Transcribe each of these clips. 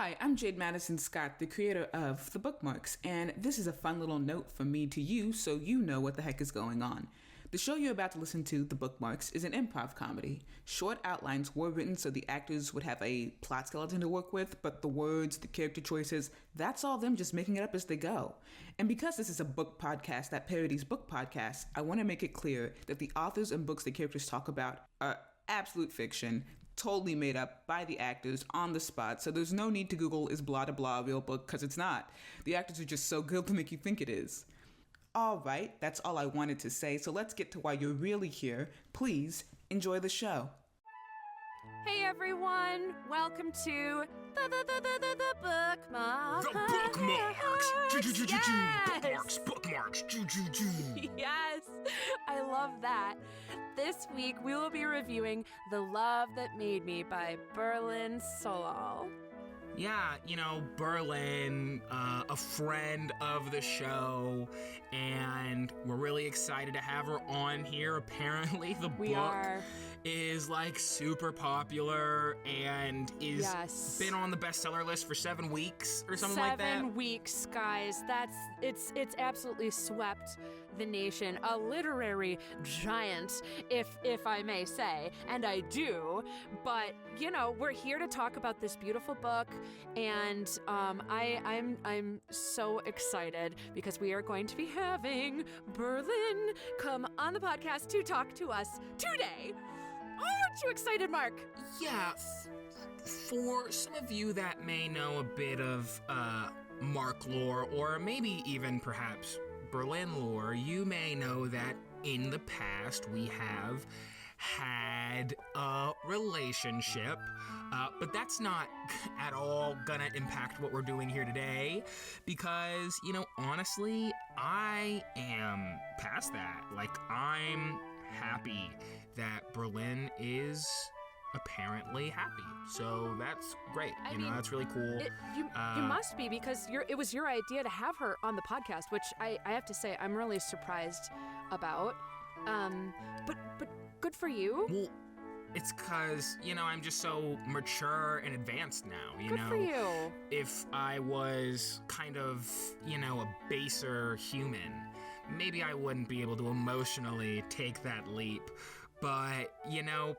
Hi, I'm Jade Madison Scott, the creator of the BookMarks, and this is a fun little note from me to you so you know what the heck is going on. The show you're about to listen to, The BookMarks, is an improv comedy. Short outlines were written so the actors would have a plot skeleton to work with, but the words, the character choices, that's all them just making it up as they go. And because this is a book podcast that parodies book podcasts, I want to make it clear that the authors and books the characters talk about are absolute fiction, totally made up by the actors on the spot, so there's no need to Google is blah blah blah a real book, because it's not. The actors are just so good to make you think it is. All right, that's all I wanted to say, so let's get to why you're really here. Please enjoy the show. Hey everyone, welcome to the BookMarks. The BookMarks! Yes! Bookmarks! Yes, I love that. This week we will be reviewing The Love That Made Me by Berlin Sohal. Yeah, Berlin, a friend of the show, and we're really excited to have her on here. Apparently, the book is super popular and is been on the bestseller list for 7 weeks or something like that. 7 weeks, guys. It's absolutely swept the nation. A literary giant, if I may say, and I do. But we're here to talk about this beautiful book. And I'm so excited because we are going to be having Berlin come on the podcast to talk to us today. Aren't you excited, Mark? Yeah, for some of you that may know a bit of Mark lore, or maybe even perhaps Berlin lore, you may know that in the past we have had a relationship, but that's not at all gonna impact what we're doing here today, because, honestly, I am past that. I'm happy that Berlin is apparently happy, so that's great. That's really cool. You must be, because it was your idea to have her on the podcast, which I have to say I'm really surprised about. But good for you. Well, it's because, I'm just so mature and advanced now, Good for you. If I was kind of, a baser human, maybe I wouldn't be able to emotionally take that leap. But,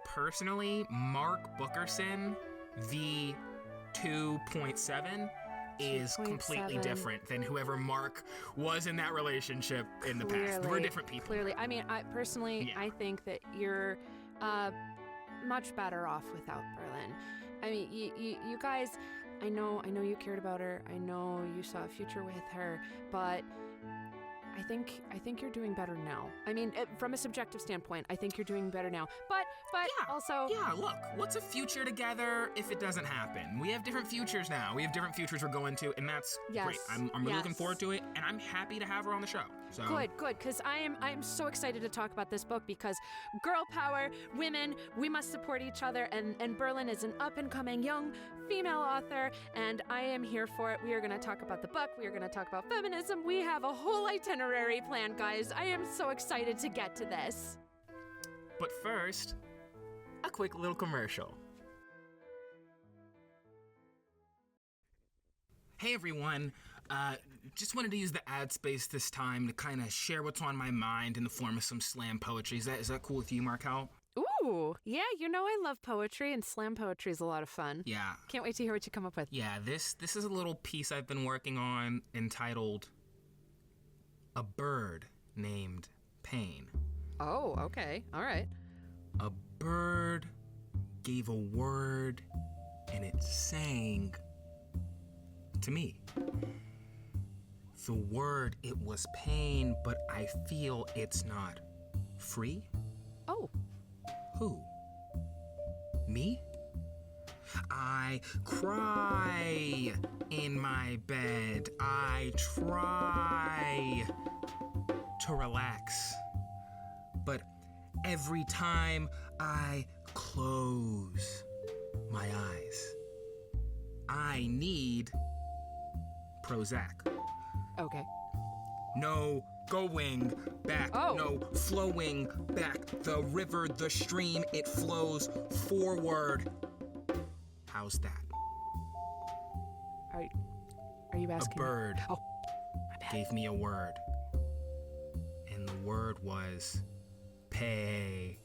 personally, Mark Bookerson, the 2.7, is completely different than whoever Mark was in that relationship in the past. We're different people. Clearly. I mean, I think that you're much better off without Berlin. I mean, you guys, I know you cared about her. I know you saw a future with her, but I think you're doing better now. I mean, from a subjective standpoint, I think you're doing better now. But also... Yeah, look, what's a future together if it doesn't happen? We have different futures now. We have different futures we're going to, and that's great. I'm really looking forward to it, and I'm happy to have her on the show. So. Good, because I'm so excited to talk about this book, because girl power, women, we must support each other, and Berlin is an up-and-coming young female author, and I am here for it. We are going to talk about the book. We are going to talk about feminism. We have a whole itinerary plan, guys. I am so excited to get to this. But first, a quick little commercial. Hey everyone, just wanted to use the ad space this time to kind of share what's on my mind in the form of some slam poetry. Is that cool with you, Marquelle? Ooh, yeah, I love poetry, and slam poetry is a lot of fun. Yeah. Can't wait to hear what you come up with. Yeah, this is a little piece I've been working on entitled A Bird Named Pain. Oh, okay. All right. A bird gave a word, and it sang to me. The word, it was pain, but I feel it's not free. Oh. Who? Me? I cry in my bed. I try to relax. But every time I close my eyes, I need Prozac. Okay. No going back, no flowing back. The river, the stream, it flows forward. How's that? Are you asking? A bird Oh, my bad. gave me a word. And the word was pay.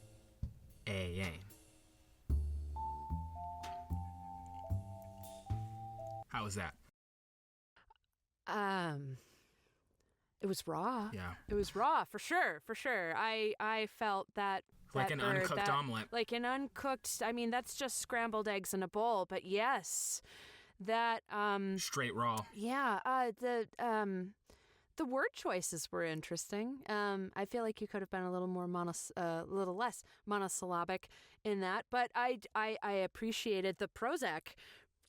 How was that? It was raw. Yeah. It was raw, for sure. I felt that Like that an bird, uncooked omelet. Like an uncooked, I mean, that's just scrambled eggs in a bowl, but yes, that, Straight raw. yeah, the word choices were interesting. I feel like you could have been a little more little less monosyllabic in that, but I appreciated the Prozac.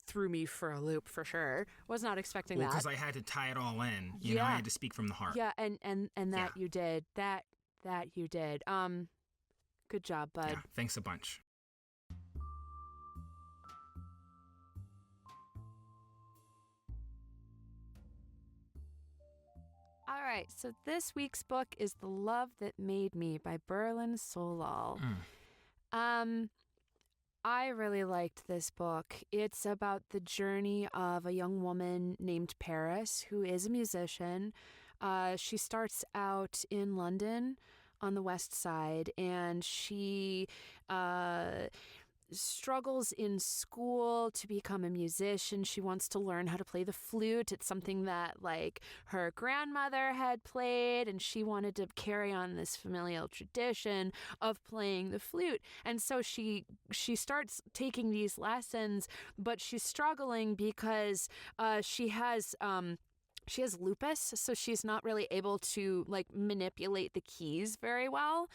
Threw me for a loop for sure. Was not expecting Well, that. because I had to tie it all in. You know, I had to speak from the heart. Yeah, and that Yeah. you did. That you did. Good job, bud. Yeah, thanks a bunch. All right, so this week's book is The Love That Made Me by Berlin Sohal. I really liked this book. It's about the journey of a young woman named Paris, who is a musician. She starts out in London on the West Side, and she struggles in school to become a musician. She wants to learn how to play the flute. It's something that like her grandmother had played, and she wanted to carry on this familial tradition of playing the flute. And so she starts taking these lessons, but she's struggling because she has lupus, so she's not really able to like manipulate the keys very well.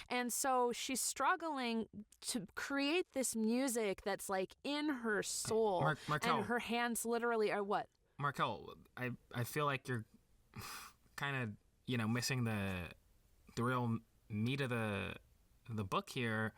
And so she's struggling to create this music that's like in her soul. Marquelle. And her hands literally are what? Marquelle, I feel like you're kind of, missing the real meat of the book here.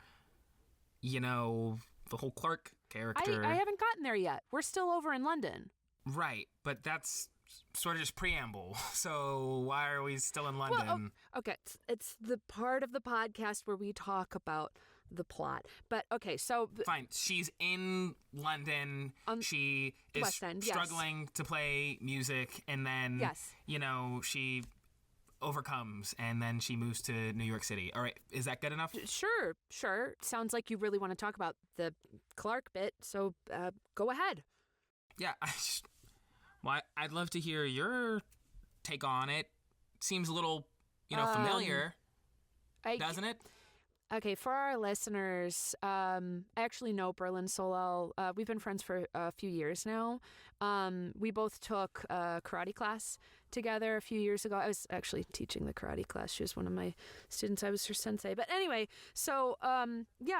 The whole Clark character. I haven't gotten there yet. We're still over in London. Right, but that's sort of just preamble. So why are we still in London? Well, okay, it's the part of the podcast where we talk about the plot. But okay, so fine. She's in London. She is West End, yes. struggling to play music, and then Yes. She overcomes, and then she moves to New York City. All right, is that good enough? Sure. Sounds like you really want to talk about the Clark bit, so go ahead. Yeah, I'd love to hear your take on it. Seems a little, familiar, doesn't it? Okay, for our listeners, I actually know Berlin Sohal. We've been friends for a few years now. We both took a karate class together a few years ago. I was actually teaching the karate class. She was one of my students. I was her sensei. But anyway, so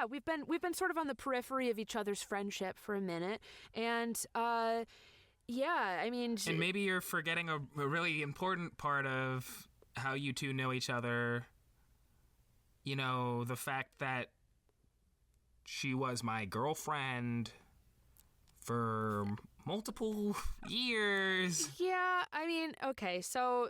we've been sort of on the periphery of each other's friendship for a minute, and and maybe you're forgetting a really important part of how you two know each other. The fact that she was my girlfriend for multiple years. Yeah, okay, so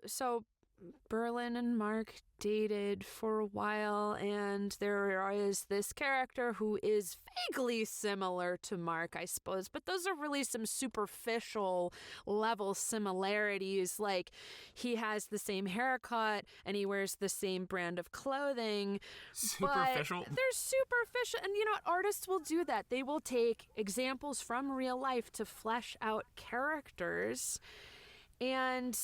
Berlin and Mark dated for a while, and there is this character who is vaguely similar to Mark, I suppose, but those are really some superficial level similarities. Like, he has the same haircut and he wears the same brand of clothing. Superficial? But they're superficial, and artists will do that. They will take examples from real life to flesh out characters. And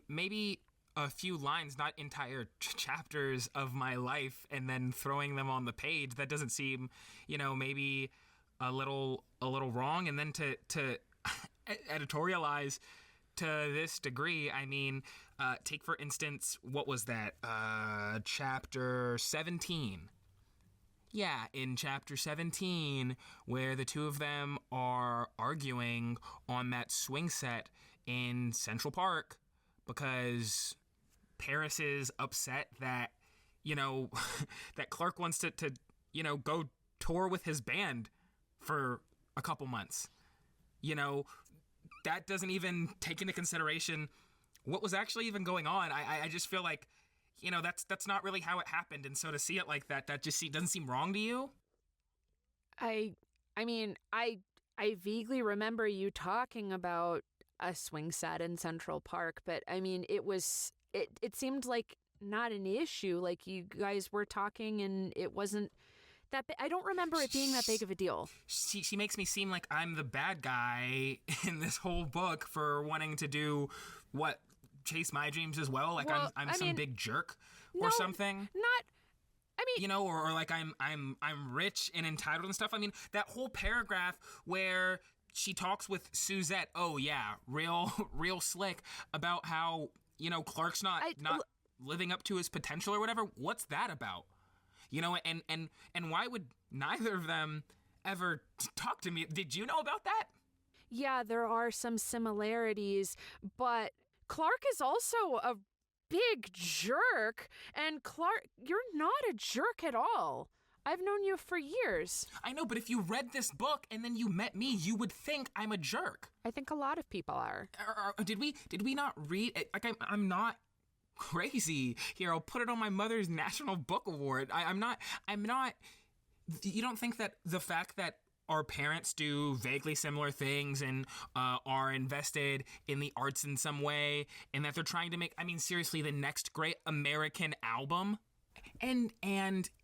maybe a few lines, not entire chapters of my life, and then throwing them on the page. That doesn't seem, maybe a little wrong. And then to editorialize to this degree, take for instance, what was that? Chapter 17. Yeah, in chapter 17, where the two of them are arguing on that swing set in Central Park because Paris is upset that, that Clark wants to go tour with his band for a couple months. That doesn't even take into consideration what was actually even going on. I just feel like, that's not really how it happened. And so to see it like that just doesn't seem wrong to you? I I vaguely remember you talking about a swing set in Central Park, but I mean, it seemed like not an issue. Like you guys were talking and it wasn't that I don't remember it being that big of a deal. She makes me seem like I'm the bad guy in this whole book for wanting to do what? Chase my dreams as well? Like I'm some big jerk or something? Or like I'm rich and entitled and stuff. I mean, that whole paragraph where she talks with Suzette, oh yeah, real slick about how, Clark's not living up to his potential or whatever. What's that about? And why would neither of them ever talk to me? Did you know about that? Yeah, there are some similarities, but Clark is also a big jerk, and Clark, you're not a jerk at all. I've known you for years. I know, but if you read this book and then you met me, you would think I'm a jerk. I think a lot of people are. Did we not read? Like I'm not crazy. Here, I'll put it on my mother's National Book Award. I'm not. You don't think that the fact that our parents do vaguely similar things and are invested in the arts in some way, and that they're trying to make, I mean, seriously, the next great American album? And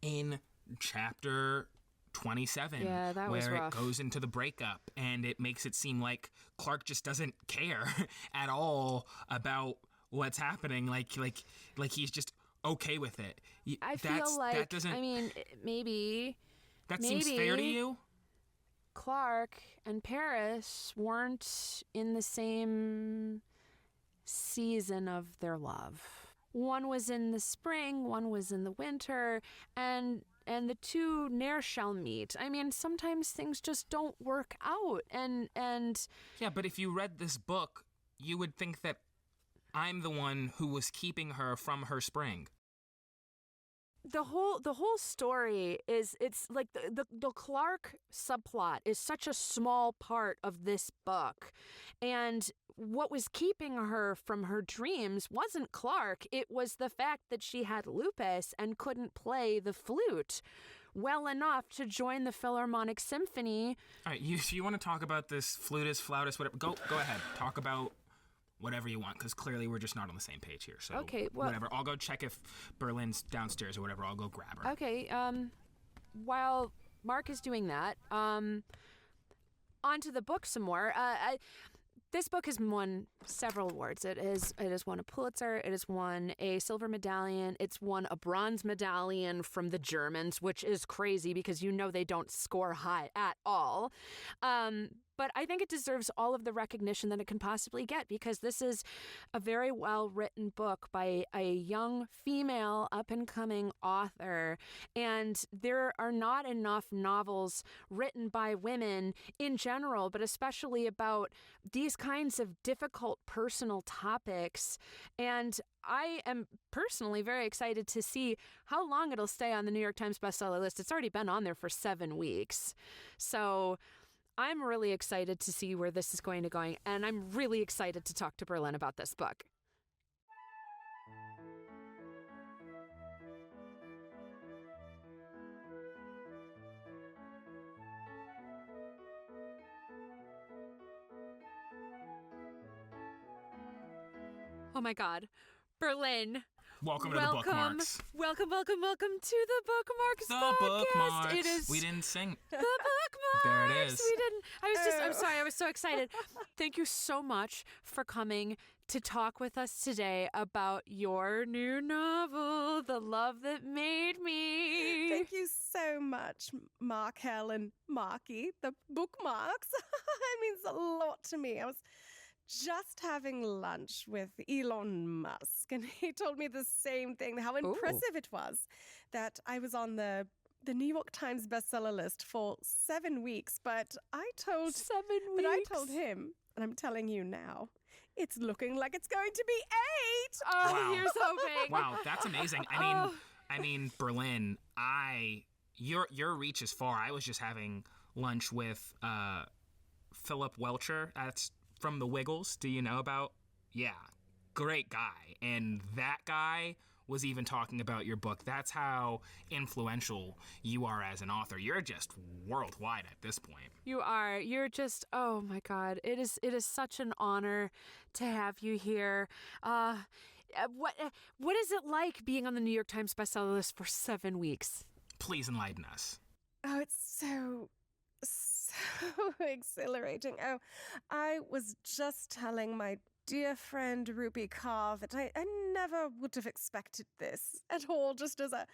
in chapter 27, where it goes into the breakup, and it makes it seem like Clark just doesn't care at all about what's happening, like he's just okay with it. I feel like, that doesn't, I mean, maybe... That seems fair to you? Clark and Paris weren't in the same season of their love. One was in the spring, one was in the winter, and the two ne'er shall meet. I mean, sometimes things just don't work out, and... Yeah, but if you read this book, you would think that I'm the one who was keeping her from her spring. The whole story is, it's like the Clark subplot is such a small part of this book. And what was keeping her from her dreams wasn't Clark. It was the fact that she had lupus and couldn't play the flute well enough to join the Philharmonic Symphony. All right, you want to talk about this flutist, flautist, whatever. Go ahead. Talk about whatever you want, because clearly we're just not on the same page here. So okay, well, whatever. I'll go check if Berlin's downstairs or whatever. I'll go grab her. Okay. While Mark is doing that, onto the book some more. This book has won several awards. It has won a Pulitzer. It has won a silver medallion. It's won a bronze medallion from the Germans, which is crazy because they don't score high at all. But I think it deserves all of the recognition that it can possibly get, because this is a very well-written book by a young female up-and-coming author. And there are not enough novels written by women in general, but especially about these kinds of difficult personal topics. And I am personally very excited to see how long it'll stay on the New York Times bestseller list. It's already been on there for 7 weeks. So I'm really excited to see where this is going to go, and I'm really excited to talk to Berlin about this book. Oh my God, Berlin. Welcome to the BookMarks. Welcome to the BookMarks podcast. BookMarks. It is. We didn't sing. The BookMarks. There it is. We didn't. I'm sorry. I was so excited. Thank you so much for coming to talk with us today about your new novel, The Love That Made Me. Thank you so much, Marquelle and Marky, the BookMarks. It means a lot to me. I was just having lunch with Elon Musk, and he told me the same thing, how impressive it was that I was on the New York Times bestseller list for 7 weeks. But I told 7 weeks. But I told him, and I'm telling you now, it's looking like it's going to be 8. Oh, wow. Here's hoping. Wow, that's amazing. I mean, Berlin, your reach is far. I was just having lunch with Philip Welcher. That's from The Wiggles. Do you know about? Yeah, great guy. And that guy was even talking about your book. That's how influential you are as an author. You're just worldwide at this point. You are. You're just, oh my God. It is such an honor to have you here. What is it like being on the New York Times bestseller list for 7 weeks? Please enlighten us. Oh, it's so exhilarating. Oh, I was just telling my dear friend Ruby Carr that I never would have expected this at all, just as a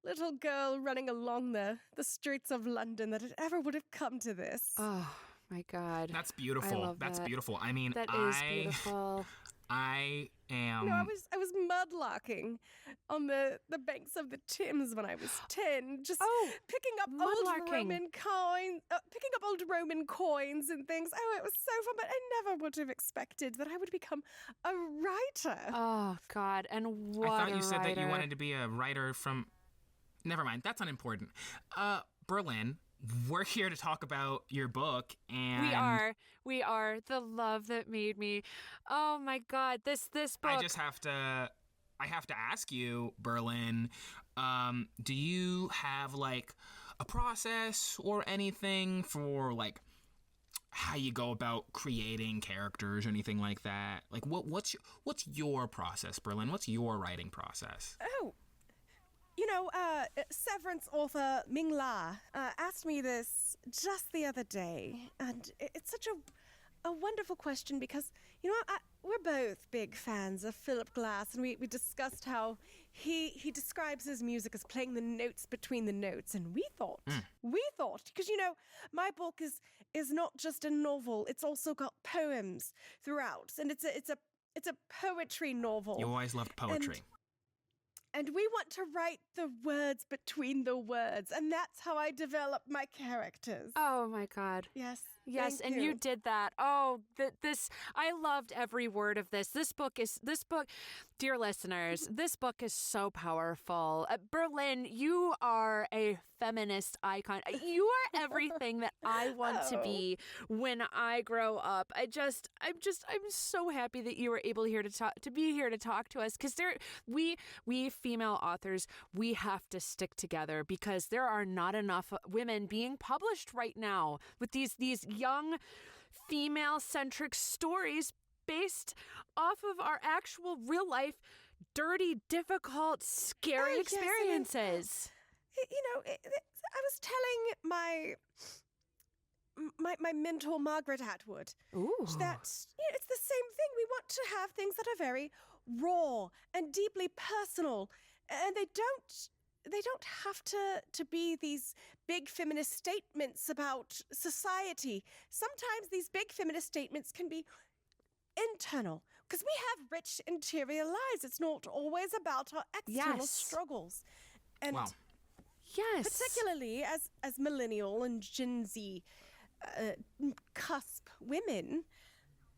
little girl running along the streets of London, that it ever would have come to this. Oh my God. That's beautiful. I love That's that. beautiful. I mean, That is beautiful. I am. I was mudlarking on the banks of the Thames when I was 10, just picking up old Roman coins and things. Oh, it was so fun, but I never would have expected that I would become a writer. Oh God, and what I thought you said that you writer. wanted to be a writer from. Never mind, that's unimportant. Berlin, we're here to talk about your book, and We are the love that made me. Oh my God, this book. I have to ask you, Berlin, do you have like a process or anything for like how you go about creating characters or anything like that? Like what's your process, Berlin? What's your writing process? Oh, Severance author Ming La asked me this just the other day, and it's such a wonderful question because, we're both big fans of Philip Glass, and we discussed how he describes his music as playing the notes between the notes, and we thought, because, my book is not just a novel, it's also got poems throughout, and it's a poetry novel. You always loved poetry. And we want to write the words between the words, and that's how I develop my characters. Oh my God. Yes. Yes, thank and you did that. Oh, this I loved every word of this. This book, dear listeners, this book is so powerful. Berlin, you are a feminist icon. You are everything that I want to be when I grow up. I'm so happy that you were able to be here to talk to us, because we female authors, we have to stick together, because there are not enough women being published right now with these young female-centric stories based off of our actual real-life, dirty, difficult, scary experiences. I was telling my mentor, Margaret Atwood, that it's the same thing. We want to have things that are very raw and deeply personal, and they don't have to be these big feminist statements about society. Sometimes these big feminist statements can be internal, because we have rich interior lives. It's not always about our external struggles. And wow. Yes. Particularly as millennial and Gen Z cusp women,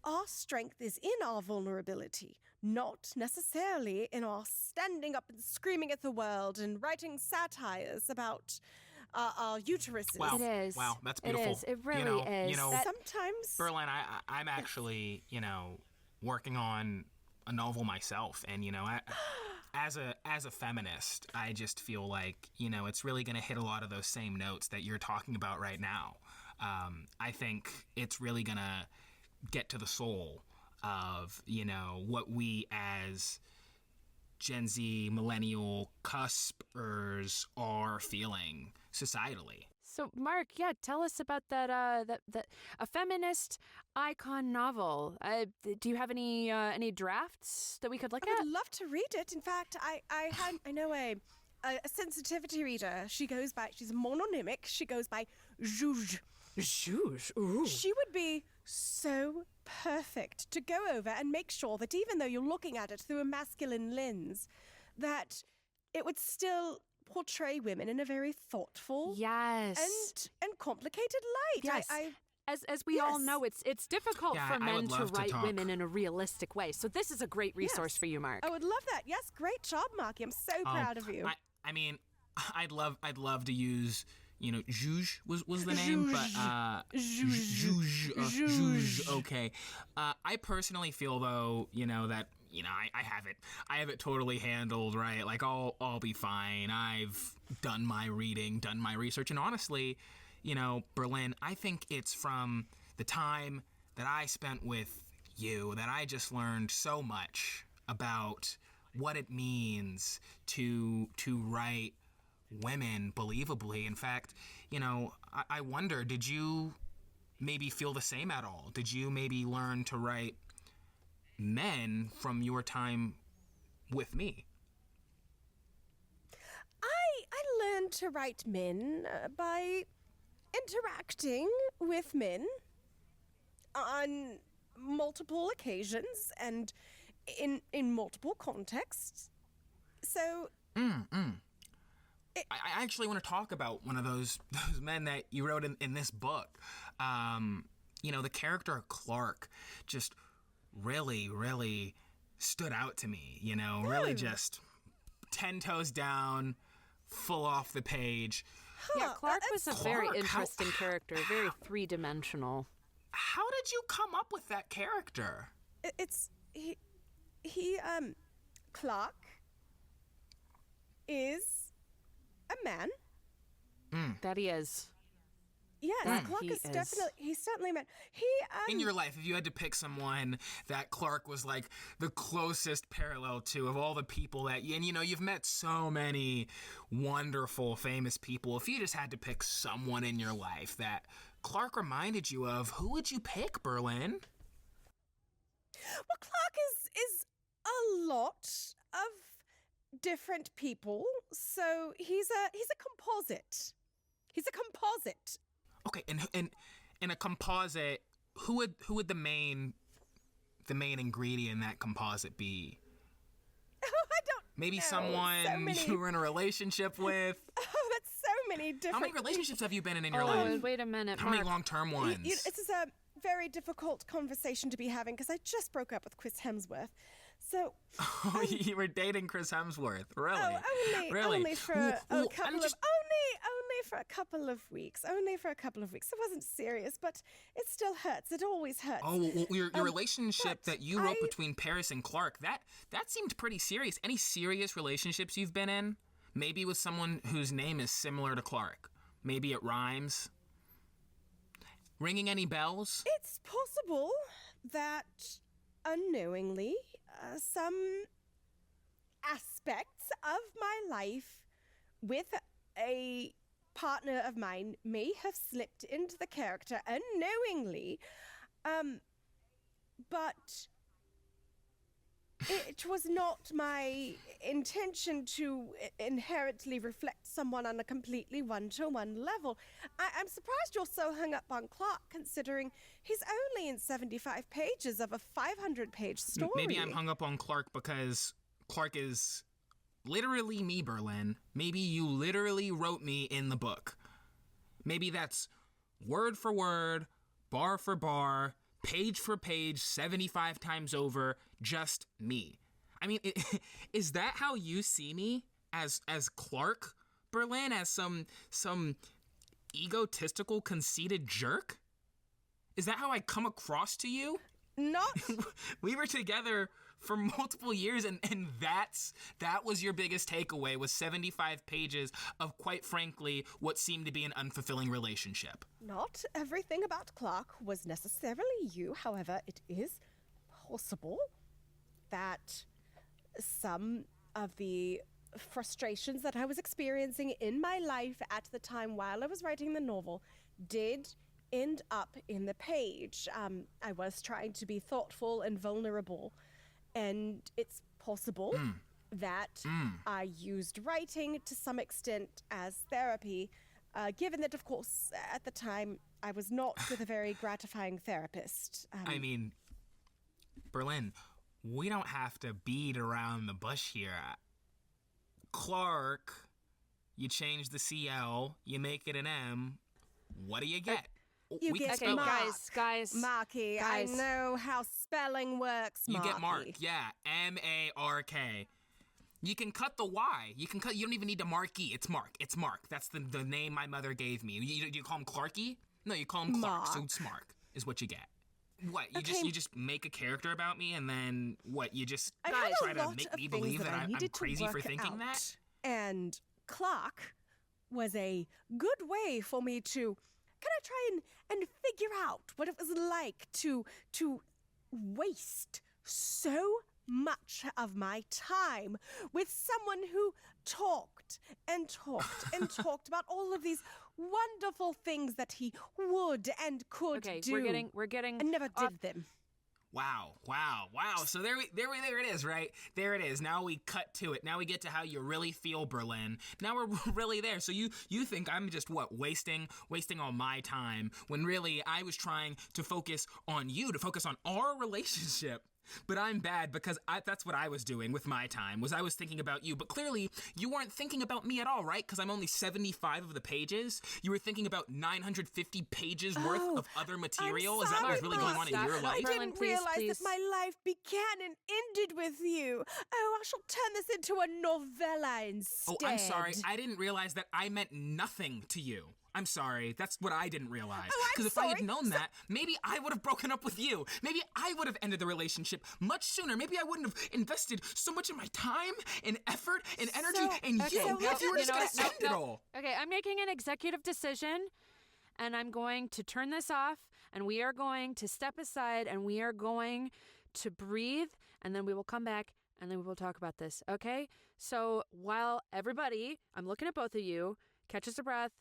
our strength is in our vulnerability, not necessarily in our standing up and screaming at the world and writing satires about our uteruses. Wow. It is. Wow, that's beautiful. It is. It really is. Sometimes, Berlin, I'm actually, working on a novel myself, and as a feminist, I just feel like, it's really going to hit a lot of those same notes that you're talking about right now. I think it's really going to get to the soul of, what we as Gen Z millennial cuspers are feeling societally. So, Mark, tell us about that a feminist icon novel. Do you have any drafts that we could look I at? would love to read it. In fact, I know a sensitivity reader. She's mononymic. She goes by Zhuzh. Zhuzh. Ooh. She would be so perfect to go over and make sure that even though you're looking at it through a masculine lens, that it would still portray women in a very thoughtful and complicated light. Yes. As we all know, it's difficult for men to write women in a realistic way. So this is a great resource for you, Mark. I would love that. Yes, great job, Marky. I'm so proud of you. I mean, I'd love to use, Zhuzh was the name, but Zhuzh. Okay. I personally feel though, that I have it totally handled, right? Like, I'll be fine. I've done my reading, done my research, and honestly, Berlin, I think it's from the time that I spent with you that I just learned so much about what it means to write women believably. In fact, I wonder, did you maybe feel the same at all? Did you maybe learn to write men from your time with me? I learned to write men by interacting with men on multiple occasions and in multiple contexts. So I actually want to talk about one of those men that you wrote in this book. The character of Clark just really, really stood out to me, really just 10 toes down, full off the page. Yeah, Clark was a very Clark, interesting character, very three-dimensional. How did you come up with that character? Clark is a man. That he is. Yes, Clark is definitely, he's certainly a man. In your life, if you had to pick someone that Clark was like the closest parallel to of all the people that you've met so many wonderful, famous people. If you just had to pick someone in your life that Clark reminded you of, who would you pick, Berlin? Well, Clark is a lot of different people, so he's a composite. He's a composite. Okay, and in a composite, who would the main ingredient in that composite be? Oh, I don't Maybe know. someone you were in a relationship with. Oh, that's so many different. How many relationships have you been in your life? Wait a minute, How many long-term ones? This is a very difficult conversation to be having because I just broke up with Chris Hemsworth. So you were dating Chris Hemsworth, really? Only for a couple of weeks. Only for a couple of weeks. It wasn't serious, but it still hurts. It always hurts. Oh, well, your relationship that you wrote between Paris and Clark, that seemed pretty serious. Any serious relationships you've been in? Maybe with someone whose name is similar to Clark. Maybe it rhymes. Ringing any bells? It's possible that unknowingly some aspects of my life with a partner of mine may have slipped into the character unknowingly, but it was not my intention to inherently reflect someone on a completely one-to-one level. I'm surprised you're so hung up on Clark, considering he's only in 75 pages of a 500-page story. Maybe I'm hung up on Clark because Clark is literally me, Berlin. Maybe you literally wrote me in the book. Maybe that's word for word, bar for bar, page for page, 75 times over, just me. I mean, is that how you see me as Clark, Berlin, as some egotistical, conceited jerk? Is that how I come across to you? Not. We were together for multiple years, and that was your biggest takeaway, was 75 pages of, quite frankly, what seemed to be an unfulfilling relationship. Not everything about Clark was necessarily you. However, it is possible that some of the frustrations that I was experiencing in my life at the time while I was writing the novel did end up in the page. I was trying to be thoughtful and vulnerable, and it's possible that I used writing to some extent as therapy, given that, of course, at the time I was not with a very gratifying therapist. I mean, Berlin, we don't have to beat around the bush here. Clark, you change the CL, you make it an M, what do you get? You get okay, guys. Marky, guys. I know how spelling works, Marky. You get Mark, yeah, M-A-R-K. You can cut the Y. You don't even need to Marky. It's Mark. That's the name my mother gave me. You call him Clarky? No, you call him Clark. Mark. So it's Mark is what you get. What, you just make a character about me, and then what, you just I had try a to lot make of me things believe that that I I'm needed to crazy for work thinking out, that? And Clark was a good way for me to kind of try and figure out what it was like to waste so much of my time with someone who talked and talked and talked about all of these wonderful things that he would and could do. We're getting and never did them. Wow. So there it is, right? There it is. Now we cut to it. Now we get to how you really feel, Berlin. Now we're really there. So you think I'm just, wasting all my time, when really I was trying to focus on you, to focus on our relationship. But I'm bad because that's what I was doing with my time, was I was thinking about you. But clearly, you weren't thinking about me at all, right? Because I'm only 75 of the pages. You were thinking about 950 pages worth of other material. Is that what was really going on in your life? I didn't realize that my life began and ended with you. Oh, I shall turn this into a novella instead. Oh, I'm sorry. I didn't realize that I meant nothing to you. I'm sorry. That's what I didn't realize. Because if I had known that, maybe I would have broken up with you. Maybe I would have ended the relationship much sooner. Maybe I wouldn't have invested so much of my time and effort and energy in you if you were just going to end it all. Okay, I'm making an executive decision, and I'm going to turn this off, and we are going to step aside, and we are going to breathe, and then we will come back, and then we will talk about this, okay? So while everybody, I'm looking at both of you, catches a breath.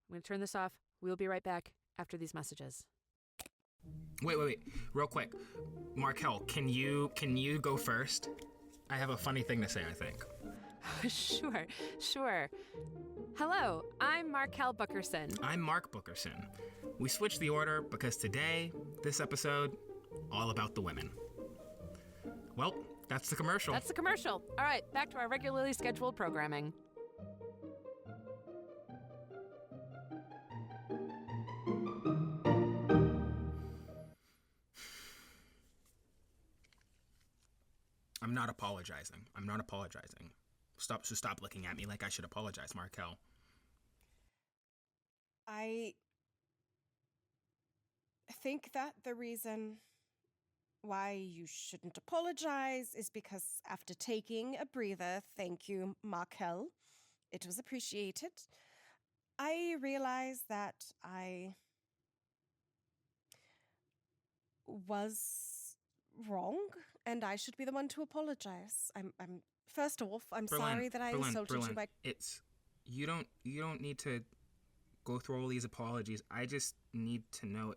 I'm going to turn this off. We'll be right back after these messages. Wait. Real quick. Marquelle, can you go first? I have a funny thing to say, I think. Sure. Hello, I'm Marquelle Bookerson. I'm Mark Bookerson. We switched the order because today, this episode, all about the women. Well, that's the commercial. All right, back to our regularly scheduled programming. I'm not apologizing. Stop looking at me like I should apologize, Marquelle. I think that the reason why you shouldn't apologize is because after taking a breather, thank you, Marquelle, it was appreciated, I realized that I was wrong, and I should be the one to apologize. I'm first off, I'm sorry that I insulted you by... You don't need to go through all these apologies. I just need to know,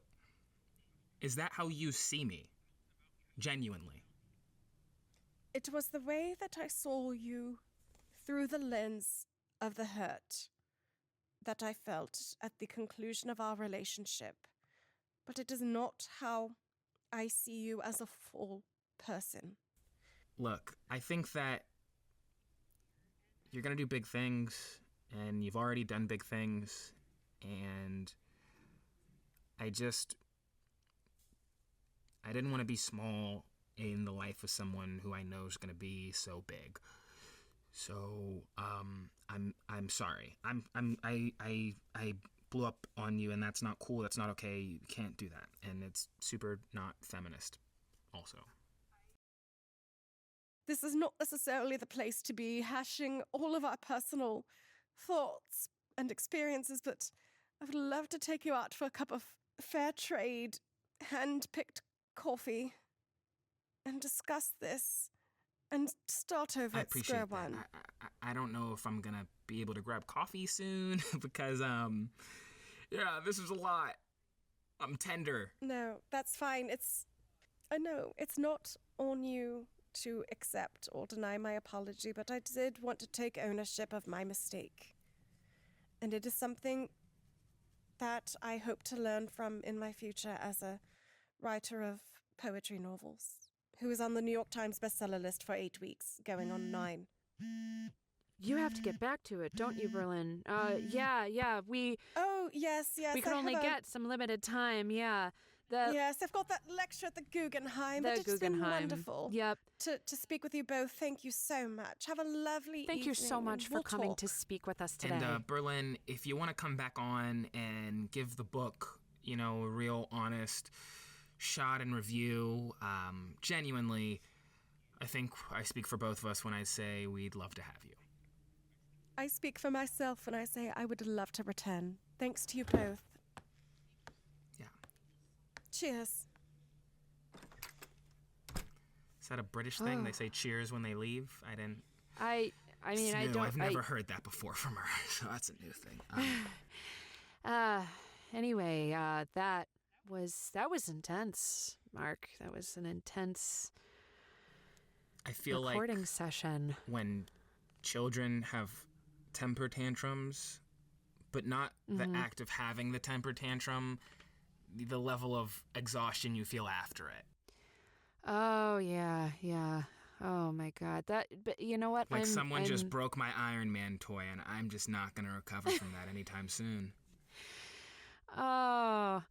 is that how you see me? Genuinely. It was the way that I saw you through the lens of the hurt that I felt at the conclusion of our relationship. But it is not how I see you as a full person. Look, I think that you're going to do big things, and you've already done big things, and I didn't want to be small in the life of someone who I know is going to be so big. So, I'm sorry. I blew up on you, and that's not cool. That's not okay. You can't do that. And it's super not feminist also. This is not necessarily the place to be hashing all of our personal thoughts and experiences, but I would love to take you out for a cup of fair trade, hand-picked coffee, and discuss this and start over at square one. I don't know if I'm going to be able to grab coffee soon because, this is a lot. I'm tender. No, that's fine. I know, it's not on you to accept or deny my apology, but I did want to take ownership of my mistake. And it is something that I hope to learn from in my future as a writer of poetry novels, who is on the New York Times bestseller list for 8 weeks, going on 9. You have to get back to it, don't you, Berlin? Yeah, we... Oh, yes. We can only get some limited time, yeah. Yes, I've got that lecture at the Guggenheim, but it's been wonderful to speak with you both. Thank you so much. Have a lovely evening. Thank you so much for coming to speak with us today. And Berlin, if you want to come back on and give the book, a real honest shot and review. Genuinely, I think I speak for both of us when I say we'd love to have you. I speak for myself when I say I would love to return. Thanks to you both. Yeah. Cheers. Is that a British thing? They say cheers when they leave? I didn't... I mean, it's I new. don't... I've never heard that before from her, so that's a new thing. Anyway, that was intense, Mark. That was an intense I feel recording like session. when children have temper tantrums, but not the act of having the temper tantrum, the level of exhaustion you feel after it. Oh, yeah. Oh, my God. But you know what? Like someone just broke my Iron Man toy, and I'm just not going to recover from that anytime soon. Oh,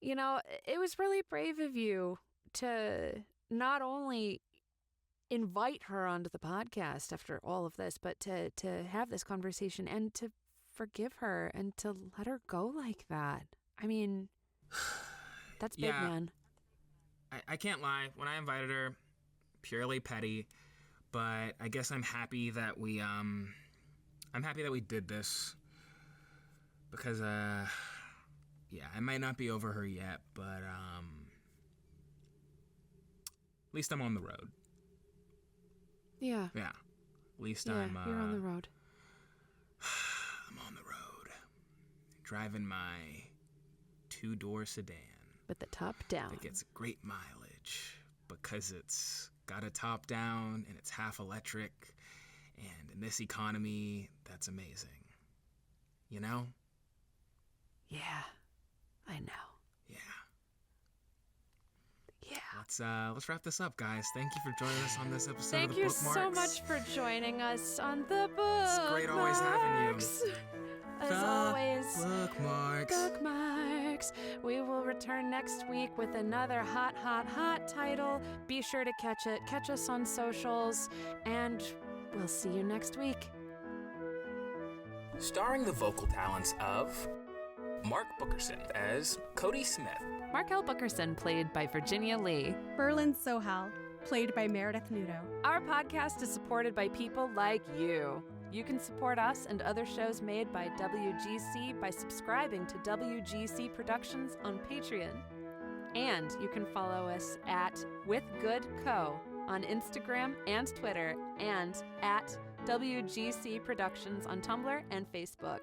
it was really brave of you to not only invite her onto the podcast after all of this, but to have this conversation and to forgive her and to let her go like that. I mean, that's big, man. I can't lie. When I invited her, purely petty, but I guess I'm happy that we did this because I might not be over her yet, but at least I'm on the road. Yeah. Yeah. At least you're on the road. I'm on the road. Driving my 2-door sedan. With the top down. That gets great mileage because it's got a top down and it's half electric. And in this economy, that's amazing. You know? Yeah. I know. Yeah. Yeah. Let's wrap this up, guys. Thank you for joining us on this episode Thank of the you BookMarks. so much for joining us on the BookMarks. It's great always having you. As always, BookMarks. We will return next week with another hot title. Be sure to catch it. Catch us on socials, and we'll see you next week. Starring the vocal talents of Mark Bookerson as Cody Smith. Marquelle Bookerson, played by Virginia Lee. Berlin Sohal, played by Meredith Nudo. Our podcast is supported by people like you. You can support us and other shows made by WGC by subscribing to WGC Productions on Patreon. And you can follow us at WithGoodCo on Instagram and Twitter, and at WGC Productions on Tumblr and Facebook.